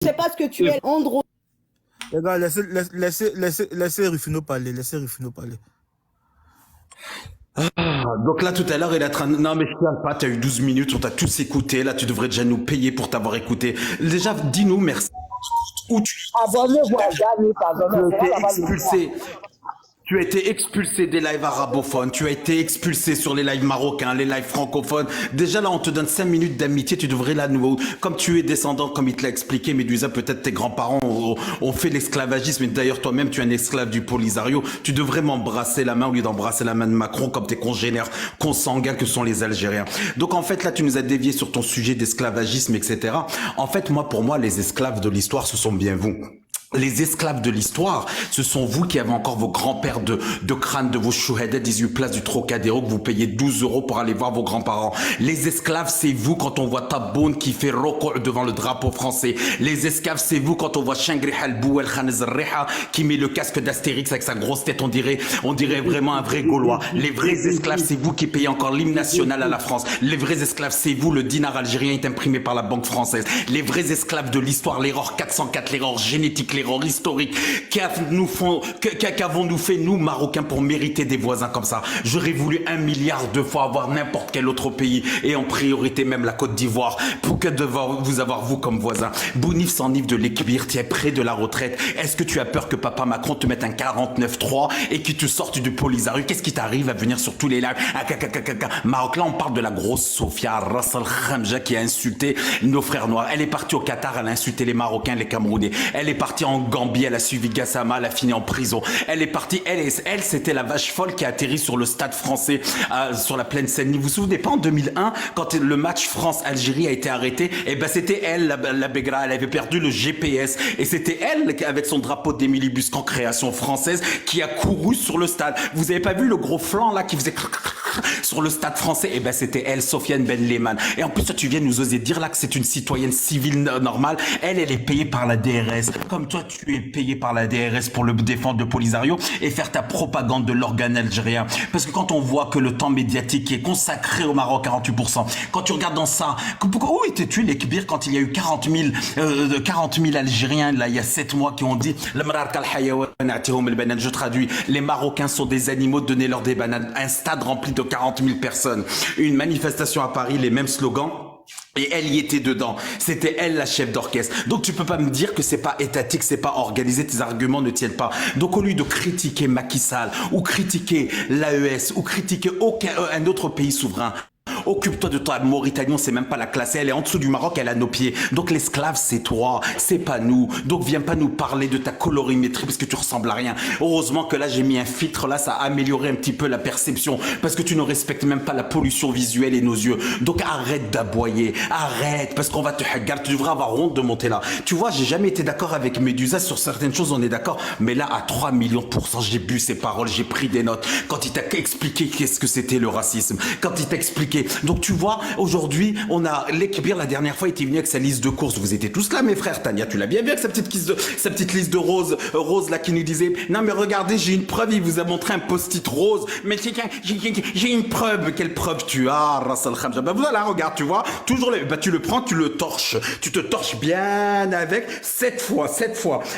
Je sais pas ce que tu es, Andro. Les gars, laissez Rufino parler, laissez Rufino parler. Donc là, tout à l'heure, il est en train de... Non, mais je ne pas, tu as eu 12 minutes, on t'a tous écouté. Là, tu devrais déjà nous payer pour t'avoir écouté. Déjà, dis-nous merci. Où tu... Abonnez-vous à Gagné, pardon. Tu as été expulsé. Tu as été expulsé des lives arabophones, tu as été expulsé sur les lives marocains, les lives francophones. Déjà là, on te donne 5 minutes d'amitié, tu devrais là, nous, comme tu es descendant, comme il te l'a expliqué, Médusa, peut-être tes grands-parents ont fait l'esclavagisme, et d'ailleurs toi-même, tu es un esclave du Polisario. Tu devrais m'embrasser la main au lieu d'embrasser la main de Macron, comme tes congénères consanguins que sont les Algériens. Donc en fait, là, tu nous as dévié sur ton sujet d'esclavagisme, etc. En fait, pour moi, les esclaves de l'histoire, ce sont bien vous. Les esclaves de l'histoire, ce sont vous qui avez encore vos grands-pères de crâne de vos chouhada 18 places du Trocadéro que vous payez 12 € pour aller voir vos grands-parents. Les esclaves, c'est vous quand on voit Taboun qui fait roko devant le drapeau français. Les esclaves, c'est vous quand on voit Changri Halbou El Khanezreha qui met le casque d'Astérix avec sa grosse tête, on dirait vraiment un vrai Gaulois. Les vrais esclaves, c'est vous qui payez encore l'hymne national à la France. Les vrais esclaves, c'est vous, le dinar algérien est imprimé par la Banque française. Les vrais esclaves de l'histoire, l'erreur 404, l'erreur génétique, l'erreur historique, qu'avons-nous fait nous Marocains pour mériter des voisins comme ça? J'aurais voulu 1 milliard de fois avoir n'importe quel autre pays et en priorité même la Côte d'Ivoire pour que devoir vous avoir vous comme voisin. Bounif s'enivre de l'équilibre, tu es près de la retraite. Est-ce que tu as peur que papa Macron te mette un 49.3 et qu'il te sorte du Polisario? Qu'est-ce qui t'arrive à venir sur tous les lives? Maroc, là on parle de la grosse Sofia Rassel Khamja qui a insulté nos frères noirs. Elle est partie au Qatar, elle a insulté les Marocains, les Camerounais. Elle est partie en Gambie, elle a suivi Gassama, elle a fini en prison. Elle est partie, elle c'était la vache folle qui a atterri sur le stade français, sur la plaine Seine. Vous vous souvenez pas en 2001, quand le match France-Algérie a été arrêté, et ben c'était elle, la Begra, elle avait perdu le GPS. Et c'était elle, avec son drapeau d'Émilie Buscan, création française, qui a couru sur le stade. Vous avez pas vu le gros flanc là qui faisait sur le stade français? Et ben c'était elle, Sofiane Ben Lehman. Et en plus, toi, tu viens nous oser dire là que c'est une citoyenne civile normale. Elle est payée par la DRS. Comme toi, tu es payé par la DRS pour le défendre de Polisario et faire ta propagande de l'organe algérien. Parce que quand on voit que le temps médiatique est consacré au Maroc, 48%, quand tu regardes dans ça, où étais-tu, les Kbir, quand il y a eu 40 000 Algériens, là, il y a 7 mois, qui ont dit, je traduis, les Marocains sont des animaux, donnez-leur des bananes. Un stade rempli de 40 000 personnes. Une manifestation à Paris, les mêmes slogans. Et elle y était dedans. C'était elle la chef d'orchestre. Donc tu peux pas me dire que c'est pas étatique, c'est pas organisé, tes arguments ne tiennent pas. Donc au lieu de critiquer Macky Sall, ou critiquer l'AES, ou critiquer un autre pays souverain, occupe-toi de toi. Mauritanie, on sait même pas la classer. Elle est en dessous du Maroc, elle a nos pieds. Donc l'esclave, c'est toi, c'est pas nous. Donc viens pas nous parler de ta colorimétrie parce que tu ressembles à rien. Heureusement que là, j'ai mis un filtre. Là, ça a amélioré un petit peu la perception parce que tu ne respectes même pas la pollution visuelle et nos yeux. Donc arrête d'aboyer. Arrête parce qu'on va te hagar. Tu devrais avoir honte de monter là. Tu vois, j'ai jamais été d'accord avec Médusa sur certaines choses, on est d'accord. Mais là, à 3 millions de %, j'ai bu ses paroles, j'ai pris des notes. Quand il t'a expliqué qu'est-ce que c'était le racisme. Quand il t'a expliqué. Donc tu vois, aujourd'hui, on a l'Ekbir, la dernière fois, il était venu avec sa liste de courses. Vous étiez tous là, mes frères. Tania, tu l'as bien vu avec sa petite liste de Rose là qui nous disait, non mais regardez, j'ai une preuve, il vous a montré un post-it rose. Mais j'ai une preuve. Quelle preuve tu as, Rassel Khamja? Bah voilà, regarde, tu vois, toujours tu le prends, tu le torches. Tu te torches bien avec 7 fois.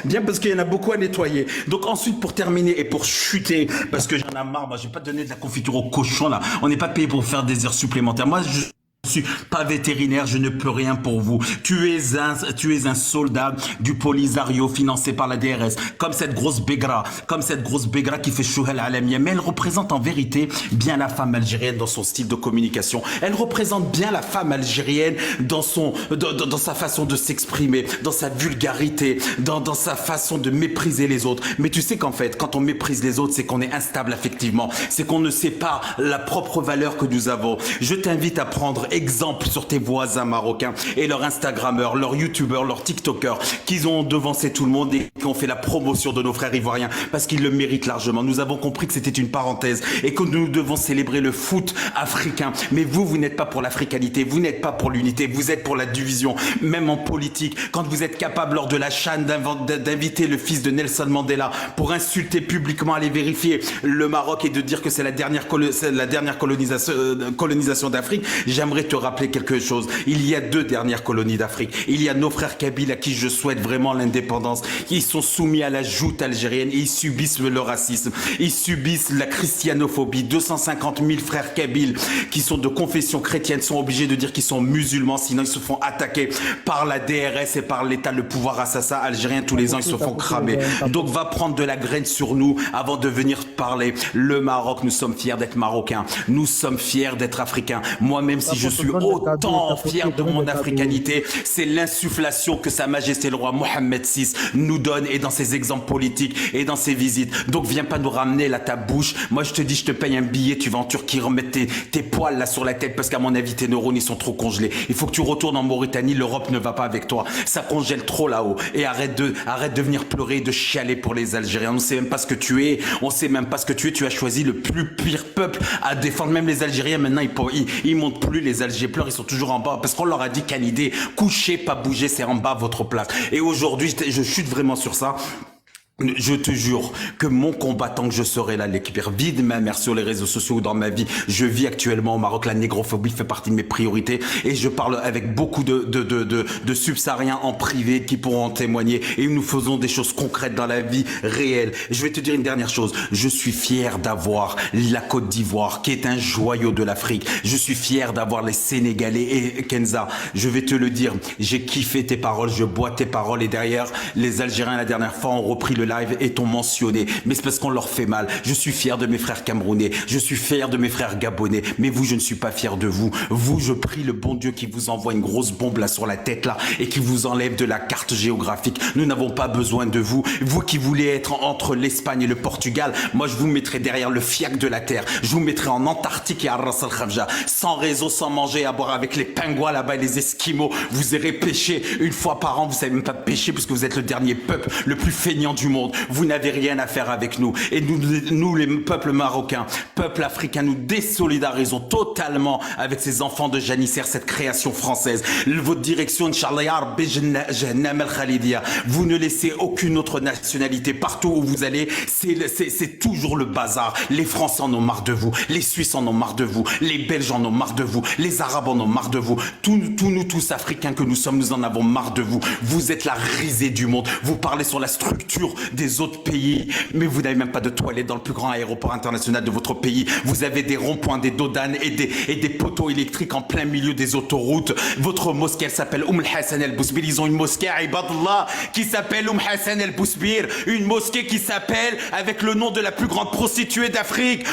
Bien parce qu'il y en a beaucoup à nettoyer. Donc ensuite, pour terminer et pour chuter, parce que j'en ai marre, moi, j'ai pas donné de la confiture au cochon là. On n'est pas payé pour faire des heures supplémentaires. Moi, je suis pas vétérinaire, je ne peux rien pour vous. Tu es un soldat du Polisario financé par la DRS, comme cette grosse Begra qui fait Chouhel Alamia. Mais elle représente en vérité bien la femme algérienne dans son style de communication. Elle représente bien la femme algérienne dans sa façon de s'exprimer, dans sa vulgarité, dans sa façon de mépriser les autres. Mais tu sais qu'en fait, quand on méprise les autres, c'est qu'on est instable affectivement. C'est qu'on ne sait pas la propre valeur que nous avons. Je t'invite à prendre exemple sur tes voisins marocains et leurs Instagrammeurs, leurs YouTubeurs, leurs TikTokers qui ont devancé tout le monde et qui ont fait la promotion de nos frères ivoiriens parce qu'ils le méritent largement. Nous avons compris que c'était une parenthèse et que nous devons célébrer le foot africain. Mais vous n'êtes pas pour l'africanité, vous n'êtes pas pour l'unité, vous êtes pour la division. Même en politique, quand vous êtes capable lors de la CHAN d'inviter le fils de Nelson Mandela pour insulter publiquement, aller vérifier le Maroc et de dire que c'est la dernière colonisation d'Afrique, j'aimerais te te rappeler quelque chose. Il y a 2 dernières colonies d'Afrique. Il y a nos frères kabyles à qui je souhaite vraiment l'indépendance. Ils sont soumis à la joute algérienne et ils subissent le racisme. Ils subissent la christianophobie. 250 000 frères kabyles qui sont de confession chrétienne sont obligés de dire qu'ils sont musulmans, sinon ils se font attaquer par la DRS et par l'État, le pouvoir assassin algérien. Tous les ans, ils se font cramer. Donc va prendre de la graine sur nous avant de venir parler. Le Maroc, nous sommes fiers d'être marocains. Nous sommes fiers d'être africains. Moi-même, si je suis autant fier de mon africanité, c'est l'insufflation que Sa Majesté le roi Mohammed VI nous donne et dans ses exemples politiques et dans ses visites. Donc viens pas nous ramener là ta bouche. Moi je te dis, je te paye un billet, tu vas en Turquie remettre tes poils là sur la tête parce qu'à mon avis tes neurones ils sont trop congelés. Il faut que tu retournes en Mauritanie, l'Europe ne va pas avec toi. Ça congèle trop là-haut. Et arrête de venir pleurer, de chialer pour les Algériens. On sait même pas ce que tu es, on sait même pas ce que tu es. Tu as choisi le plus pire peuple à défendre. Même les Algériens maintenant ils montent plus, les Algériens pleurent, ils sont toujours en bas parce qu'on leur a dit qu'une idée, coucher, pas bouger, c'est en bas votre place. Et aujourd'hui, je chute vraiment sur ça. Je te jure que mon combat, tant que je serai là, l'équipe vide ma mère sur les réseaux sociaux ou dans ma vie, je vis actuellement au Maroc, la négrophobie fait partie de mes priorités et je parle avec beaucoup de subsahariens en privé qui pourront en témoigner et nous faisons des choses concrètes dans la vie réelle. Je vais te dire une dernière chose, je suis fier d'avoir la Côte d'Ivoire qui est un joyau de l'Afrique. Je suis fier d'avoir les Sénégalais et Kenza. Je vais te le dire, j'ai kiffé tes paroles, je bois tes paroles et derrière, les Algériens la dernière fois ont repris le live et t'ont mentionné, mais c'est parce qu'on leur fait mal. Je suis fier de mes frères camerounais, je suis fier de mes frères gabonais, mais vous, je ne suis pas fier de vous. Vous, je prie le bon Dieu qui vous envoie une grosse bombe là sur la tête là et qui vous enlève de la carte géographique. Nous n'avons pas besoin de vous. Vous qui voulez être entre l'Espagne et le Portugal, moi je vous mettrai derrière le fiac de la terre. Je vous mettrai en Antarctique et à Ras Al Kharja, sans réseau, sans manger, à boire avec les pingouins là-bas et les Esquimaux. Vous irez pêcher une fois par an. Vous savez même pas pêcher puisque vous êtes le dernier peuple le plus feignant du monde. Vous n'avez rien à faire avec nous. Et nous les peuples marocains, peuples africains, nous désolidarisons totalement avec ces enfants de janissaires, cette création française. Votre direction, Inch'Allah, ya Rabbi, Jahannam al-Khalidia. Vous ne laissez aucune autre nationalité. Partout où vous allez, c'est toujours le bazar. Les Français en ont marre de vous. Les Suisses en ont marre de vous. Les Belges en ont marre de vous. Les Arabes en ont marre de vous. Nous tous Africains que nous sommes, nous en avons marre de vous. Vous êtes la risée du monde. Vous parlez sur la structure des autres pays, mais vous n'avez même pas de toilettes dans le plus grand aéroport international de votre pays. Vous avez des ronds-points, des dodanes et des poteaux électriques en plein milieu des autoroutes. Votre mosquée, elle s'appelle Hassan El Bousbir. Ils ont une mosquée à Ibadallah qui s'appelle Hassan El Bousbir. Une mosquée qui s'appelle avec le nom de la plus grande prostituée d'Afrique,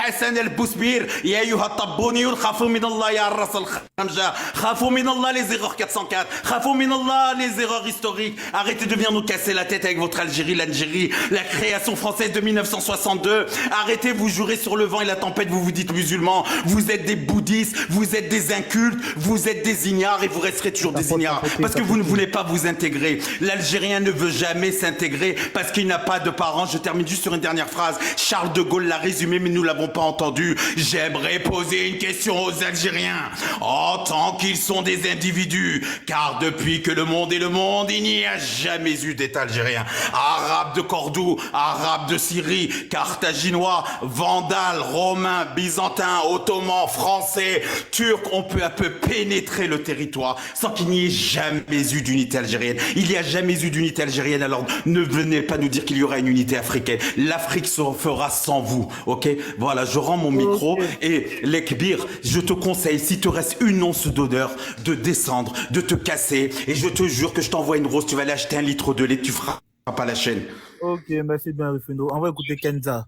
Hassan El Bousbir. Ya ayyuha tabboniyoun, khafou min Allah ya Ras Al Khamja. Khafou min Allah les erreurs 404. Khafou min Allah les erreurs historiques. Arrêtez de venir nous casser la tête avec votre Algérie, l'Algérie, la création française de 1962. Arrêtez, vous jurez sur le vent et la tempête, vous vous dites musulmans. Vous êtes des bouddhistes, vous êtes des incultes, vous êtes des ignares et vous resterez toujours des ignares parce que vous ne voulez pas vous intégrer. L'Algérien ne veut jamais s'intégrer parce qu'il n'a pas de parents. Je termine juste sur une dernière phrase. Charles de Gaulle l'a résumé, mais nous l'avons pas entendu. J'aimerais poser une question aux Algériens en tant qu'ils sont des individus, car depuis que le monde est le monde, il n'y a jamais eu d'État algérien. Arabe de Cordoue, Arabes de Syrie, Carthaginois, Vandales, Romains, Byzantins, Ottomans, Français, Turcs, on peut à peu pénétrer le territoire sans qu'il n'y ait jamais eu d'unité algérienne. Il n'y a jamais eu d'unité algérienne, alors ne venez pas nous dire qu'il y aura une unité africaine. L'Afrique se fera sans vous, ok? Voilà, je rends mon micro et Lekbir, je te conseille, si te reste une once d'odeur, de descendre, de te casser et je te jure que je t'envoie une rose, tu vas aller acheter 1 litre de lait, tu feras pas la chaîne. Ok, merci bien, Rufuno. On va écouter Kenza.